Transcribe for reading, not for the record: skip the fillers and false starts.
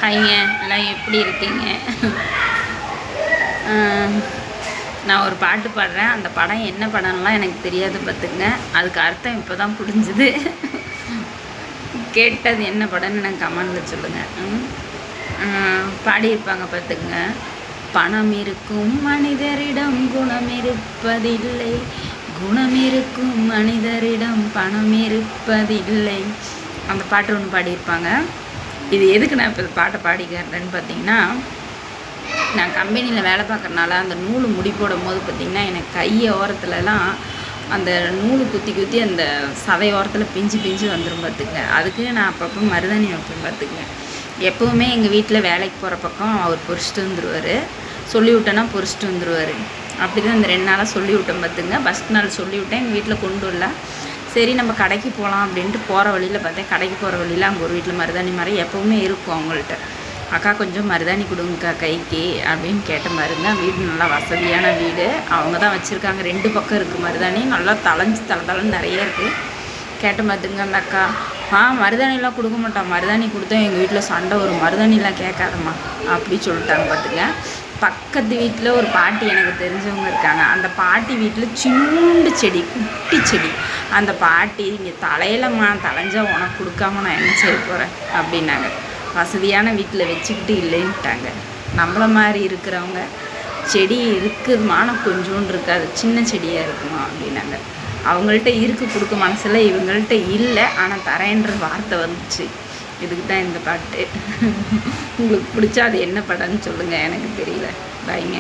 ஹாய்ங்க, எல்லாம் எப்படி இருக்கீங்க? நான் ஒரு பாட்டு பாடுறேன். அந்த படம் என்ன படம்லாம் எனக்கு தெரியாது பார்த்துங்க. அதுக்கு அர்த்தம் இப்போ தான் புரிஞ்சுது. கேட்டது என்ன படம்னு எனக்கு கமெண்டில் சொல்லுங்கள். பாடியிருப்பாங்க பார்த்துங்க. பணம் இருக்கும் மனிதரிடம் குணம் இருப்பதில்லை, குணம் இருக்கும் மனிதரிடம் பணம் இருப்பதில்லை. அந்த பாட்டு ஒன்று பாடியிருப்பாங்க. இது எதுக்கு நான் இப்போ பாட்டை பாடிக்கிறேன்னு பார்த்தீங்கன்னா, நான் கம்பெனியில் வேலை பார்க்குறனால அந்த நூல் முடி போடும் போது பார்த்திங்கன்னா எனக்கு கை ஓரத்துலலாம் அந்த நூல் குத்தி குத்தி அந்த சதை ஓரத்தில் பிஞ்சு பிஞ்சு வந்துடும் பார்த்துங்க. அதுக்கு நான் அப்பப்போ மருதாணி வைப்பேன் பார்த்துங்க. எப்போவுமே எங்கள் வீட்டில் வேலைக்கு போகிற பக்கம் அவர் பொறிச்சிட்டு வந்துடுவார். சொல்லிவிட்டேன்னா பொறிச்சிட்டு வந்துடுவார். அப்படி தான் இந்த 2 நாளாக சொல்லிவிட்டேன் பார்த்துங்க. ஃபஸ்ட் நாள் சொல்லிவிட்டேன், எங்கள் வீட்டில் கொண்டு வரல. சரி நம்ம கடைக்கு போகலாம் அப்படின்ட்டு போகிற வழியில் பார்த்தேன். கடைக்கு போகிற வழியில் அங்கே ஒரு வீட்டில் மருதாணி மரம் எப்போவுமே இருக்கும் அவங்கள்ட்ட. அக்கா கொஞ்சம் மருதாணி கொடுங்கக்கா கைக்கு அப்படின்னு கேட்ட பாருங்க. வீடு நல்லா வசதியான வீடு, அவங்க தான் வச்சுருக்காங்க. 2 பக்கம் இருக்குது மருதாணி, நல்லா தலைன்னு நிறைய இருக்குது. கேட்ட பார்த்துங்க அந்த அக்கா, மருதாணிலாம் கொடுக்க மாட்டான், மருதாணி கொடுத்தா எங்கள் வீட்டில் சண்டை வரும், மருதாணிலாம் கேட்காதம்மா அப்படி சொல்லிட்டாங்க பார்த்துங்க. பக்கத்து வீட்டில் ஒரு பாட்டி எனக்கு தெரிஞ்சவங்க இருக்காங்க. அந்த பாட்டி வீட்டில் சின்னூண்டு செடி, குட்டி செடி. அந்த பாட்டி இங்கே தலைஞ்சால் உனக்கு கொடுக்காம நான் என்ன செய்ய போகிறேன் அப்படின்னாங்க. வசதியான வீட்டில் வச்சுக்கிட்டு இல்லைன்ட்டாங்க. நம்மளை மாதிரி இருக்கிறவங்க செடி இருக்குதுமான கொஞ்சோண்டு இருக்காது, சின்ன செடியாக இருக்குமா அப்படின்னாங்க. அவங்கள்ட்ட கொடுக்க மனசில், இவங்கள்ட்ட இல்லை ஆனால் தரேன்ற வார்த்தை வந்துச்சு. இதுக்கு தான் இந்த பாட்டு. உங்களுக்கு பிடிச்சா அது என்ன படம்னு சொல்லுங்கள், எனக்கு தெரியல. பாய்ங்க.